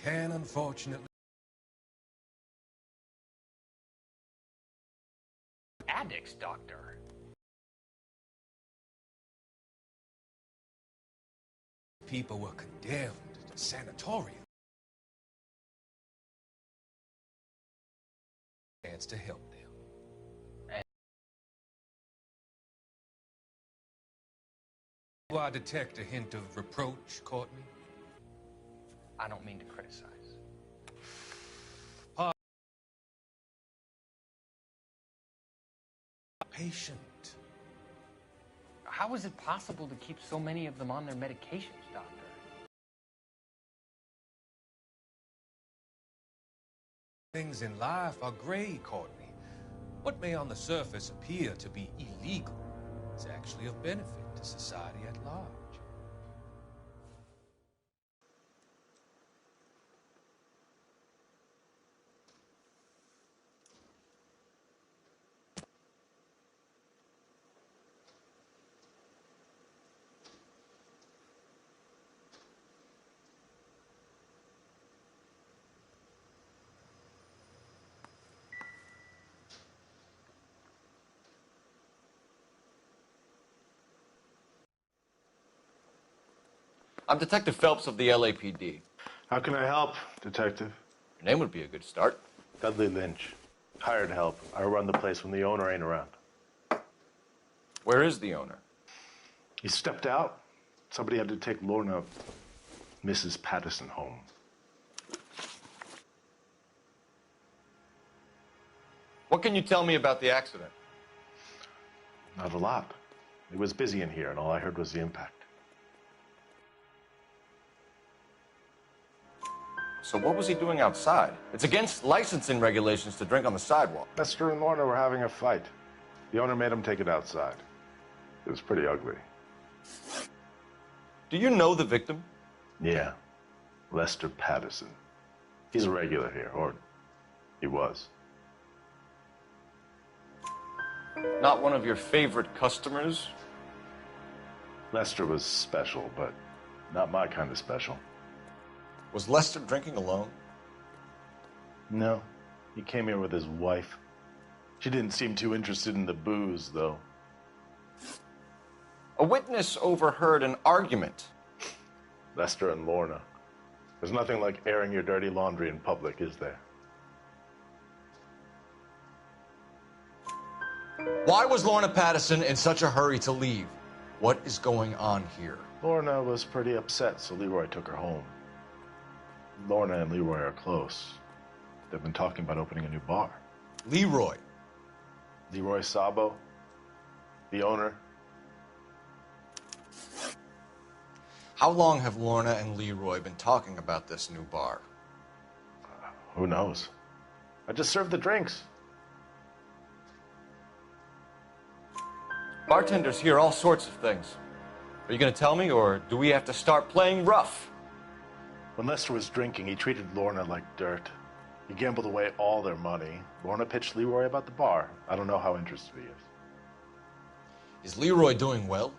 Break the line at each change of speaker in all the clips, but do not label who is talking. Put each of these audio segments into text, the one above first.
can unfortunately...
Addicts, Doctor.
People were condemned to sanatorium. Chance to help them. Do I detect a hint of reproach, Courtney?
I don't mean to criticize.
Patient.
How is it possible to keep so many of them on their medications, Doctor?
Things in life are gray, Courtney. What may on the surface appear to be illegal is actually of benefit to society at large.
I'm Detective Phelps of the LAPD.
How can I help, Detective?
Your name would be a good start.
Dudley Lynch. Hired help. I run the place when the owner ain't around.
Where is the owner?
He stepped out. Somebody had to take Lorna, Mrs. Patterson, home.
What can you tell me about the accident?
Not a lot. It was busy in here, and all I heard was the impact.
So what was he doing outside? It's against licensing regulations to drink on the sidewalk.
Lester and Lorna were having a fight. The owner made him take it outside. It was pretty ugly.
Do you know the victim?
Yeah. Lester Patterson. He's a regular here, or he was.
Not one of your favorite customers?
Lester was special, but not my kind of special.
Was Lester drinking alone?
No. He came here with his wife. She didn't seem too interested in the booze, though.
A witness overheard an argument.
Lester and Lorna. There's nothing like airing your dirty laundry in public, is there?
Why was Lorna Patterson in such a hurry to leave? What is going on here?
Lorna was pretty upset, so Leroy took her home. Lorna and Leroy are close. They've been talking about opening a new bar.
Leroy?
Leroy Sabo, the owner.
How long have Lorna and Leroy been talking about this new bar?
Who knows? I just served the drinks.
Bartenders hear all sorts of things. Are you going to tell me, or do we have to start playing rough?
When Lester was drinking, he treated Lorna like dirt. He gambled away all their money. Lorna pitched Leroy about the bar. I don't know how interested he is.
Is Leroy doing well?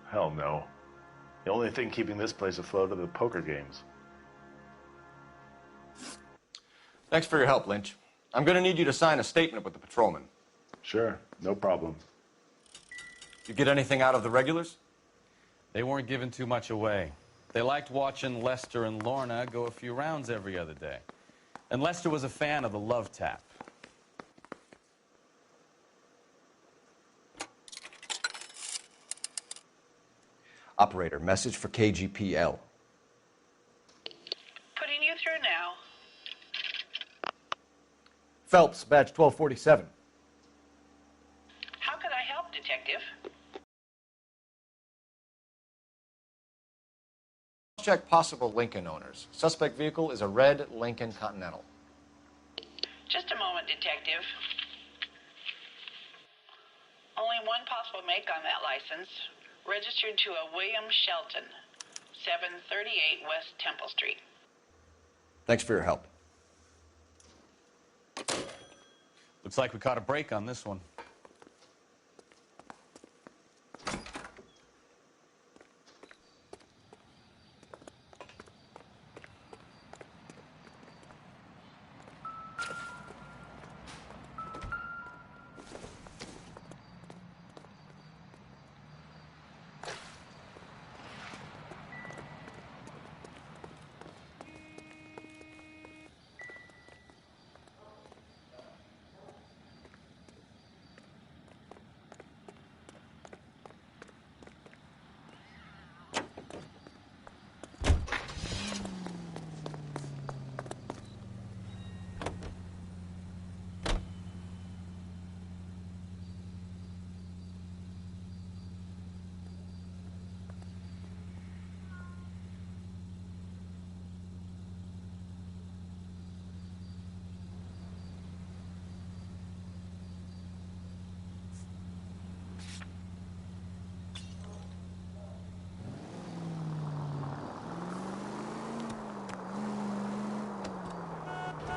Hell no. The only thing keeping this place afloat are the poker games.
Thanks for your help, Lynch. I'm going to need you to sign a statement with the patrolman.
Sure, no problem.
You get anything out of the regulars?
They weren't giving too much away. They liked watching Lester and Lorna go a few rounds every other day. And Lester was a fan of the love tap.
Operator, message for KGPL.
Putting you through now.
Phelps, badge 1247.
How could I help, Detective?
Check possible Lincoln owners. Suspect vehicle is a red Lincoln Continental.
Just a moment, Detective. Only one possible make on that license. Registered to a William Shelton, 738 West Temple Street.
Thanks for your help.
Looks like we caught a break on this one.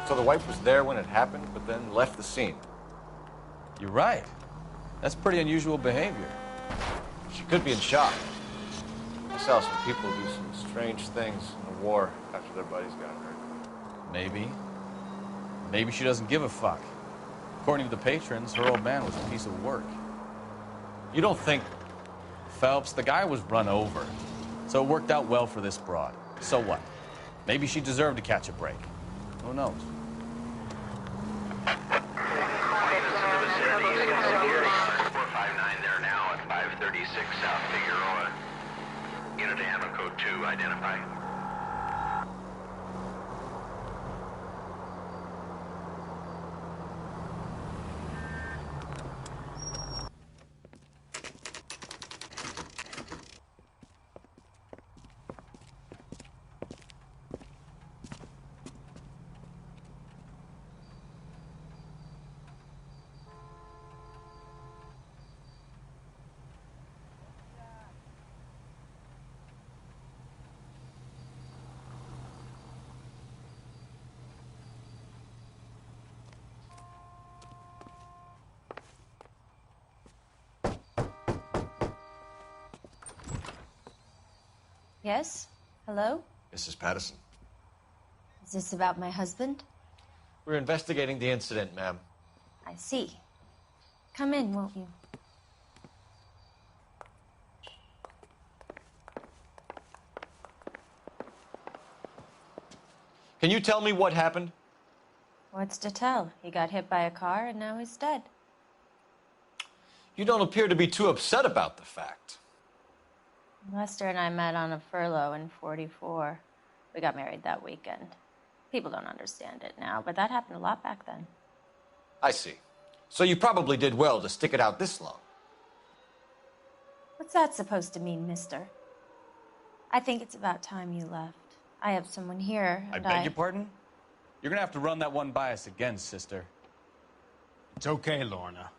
So the wife was there when it happened, but then left the scene.
You're right. That's pretty unusual behavior.
She could be in shock. I saw some people do some strange things in the war after their buddies got hurt.
Maybe. Maybe she doesn't give a fuck. According to the patrons, her old man was a piece of work.
You don't think...
Phelps, the guy was run over. So it worked out well for this broad. So what? Maybe she deserved to catch a break. Who knows?
459 there now at 536 South Figueroa. Unit Ammo Code 2, identify.
Yes? Hello?
Mrs. Patterson.
Is this about my husband?
We're investigating the incident, ma'am.
I see. Come in, won't you?
Can you tell me what happened?
What's to tell? He got hit by a car and now he's dead.
You don't appear to be too upset about the fact.
Lester and I met on a furlough in '44. We got married that weekend. People don't understand it now, but that happened a lot back then.
I see. So you probably did well to stick it out this long.
What's that supposed to mean, mister? I think it's about time you left. I have someone here,
I
and
beg your pardon? You're gonna have to run that one by us again, sister.
It's okay, Lorna.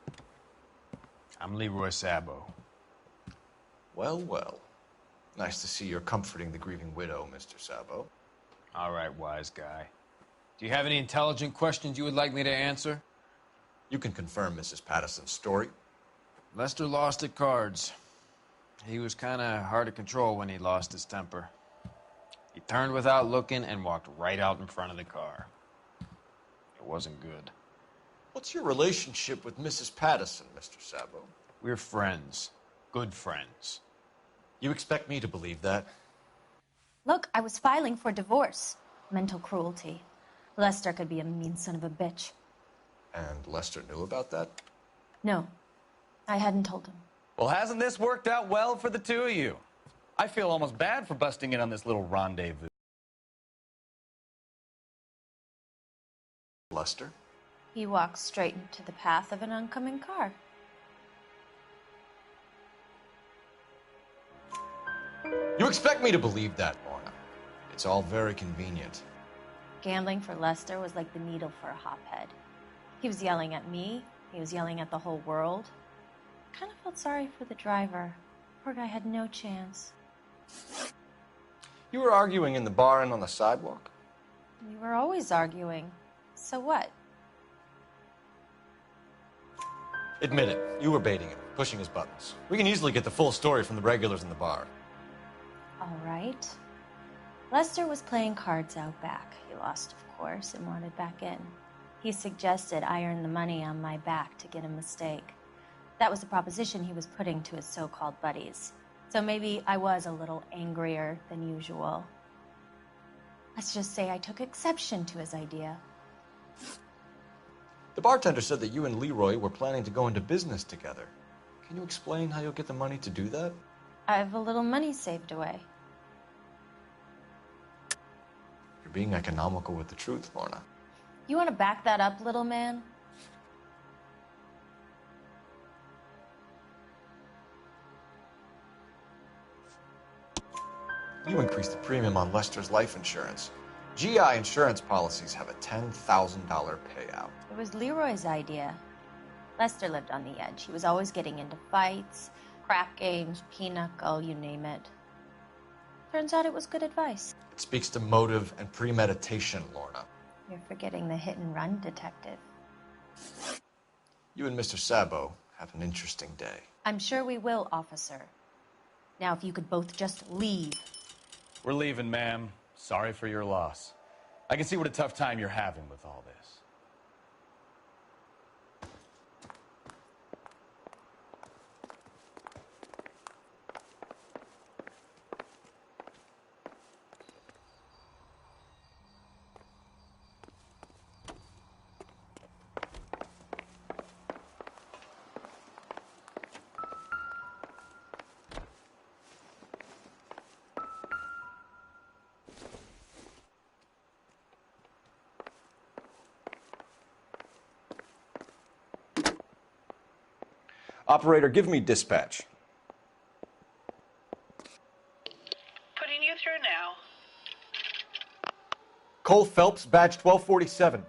I'm Leroy Sabo.
Well, well. Nice to see you're comforting the grieving widow, Mr. Sabo.
All right, wise guy. Do you have any intelligent questions you would like me to answer?
You can confirm Mrs. Patterson's story.
Lester lost at cards. He was kind of hard to control when he lost his temper. He turned without looking and walked right out in front of the car. It wasn't good.
What's your relationship with Mrs. Patterson, Mr. Sabo?
We're friends. Good friends.
You expect me to believe that?
Look, I was filing for divorce. Mental cruelty. Lester could be a mean son of a bitch.
And Lester knew about that?
No, I hadn't told him.
Well, hasn't this worked out well for the two of you? I feel almost bad for busting in on this little rendezvous.
Lester?
He walked straight into the path of an oncoming car.
You expect me to believe that, Lorna? It's all very convenient.
Gambling for Lester was like the needle for a hophead. He was yelling at me. He was yelling at the whole world. I kind of felt sorry for the driver. Poor guy had no chance.
You were arguing in the bar and on the sidewalk?
We were always arguing. So what?
Admit it, you were baiting him, pushing his buttons. We can easily get the full story from the regulars in the bar.
All right. Lester was playing cards out back. He lost, of course, and wanted back in. He suggested I earn the money on my back to get a mistake. That was the proposition he was putting to his so-called buddies. So maybe I was a little angrier than usual. Let's just say I took exception to his idea.
The bartender said that you and Leroy were planning to go into business together. Can you explain how you'll get the money to do that?
I have a little money saved away.
You're being economical with the truth, Lorna.
You want to back that up, little man?
You increased the premium on Lester's life insurance. GI insurance policies have a $10,000 payout.
It was Leroy's idea. Lester lived on the edge. He was always getting into fights, crack games, pinochle, you name it. Turns out it was good advice.
It speaks to motive and premeditation, Lorna.
You're forgetting the hit-and-run detective.
You and Mr. Sabo have an interesting day.
I'm sure we will, officer. Now, if you could both just leave.
We're leaving, ma'am. Sorry for your loss. I can see what a tough time you're having with all this.
Operator, give me dispatch.
Putting you through now.
Cole Phelps, badge 1247.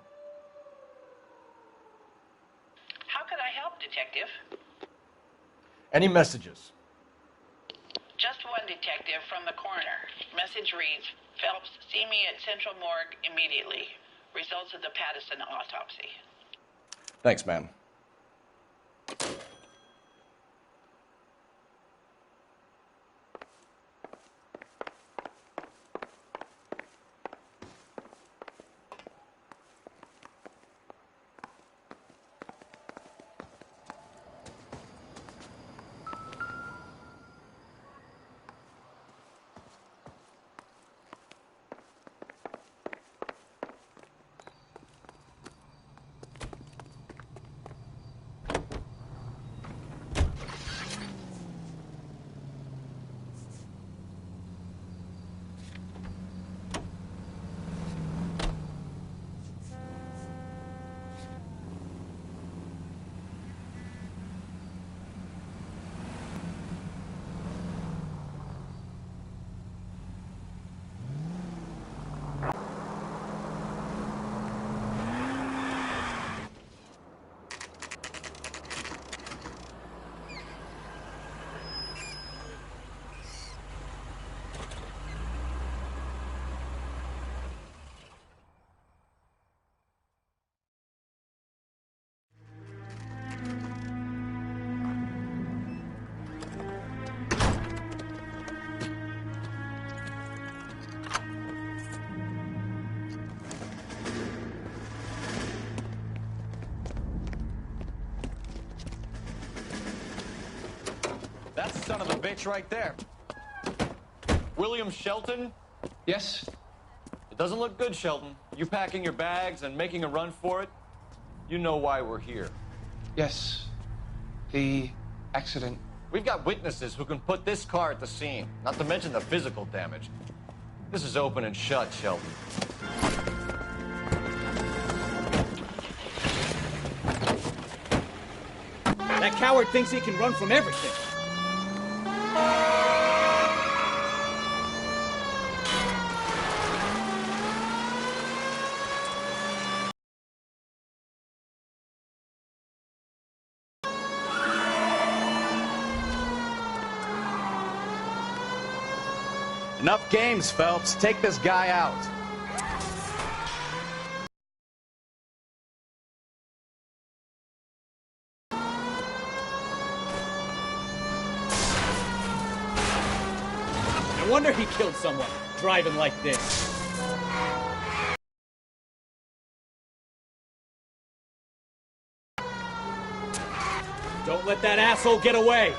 How could I help, Detective?
Any messages?
Just one detective from the coroner. Message reads, Phelps, see me at Central Morgue immediately. Results of the Pattison autopsy.
Thanks, ma'am.
That's the son of a bitch right there.
William Shelton?
Yes?
It doesn't look good, Shelton. You packing your bags and making a run for it? You know why we're here.
Yes. The accident.
We've got witnesses who can put this car at the scene, not to mention the physical damage. This is open and shut, Shelton.
That coward thinks he can run from everything.
Enough games, Phelps. Take this guy out.
No wonder he killed someone, driving like this. Don't let that asshole get away.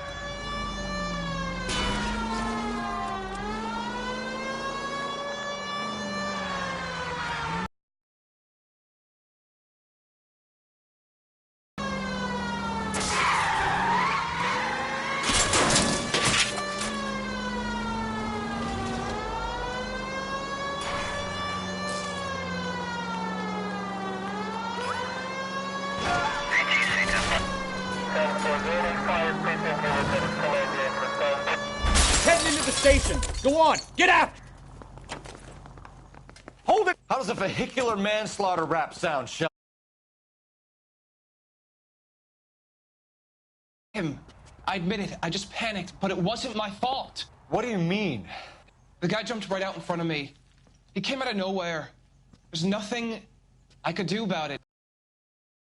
Heading into the station. Go on, get out!
Hold it! How does a vehicular manslaughter rap sound, Shelton?
I admit it, I just panicked, but it wasn't my fault.
What do you mean?
The guy jumped right out in front of me. He came out of nowhere. There's nothing I could do about it.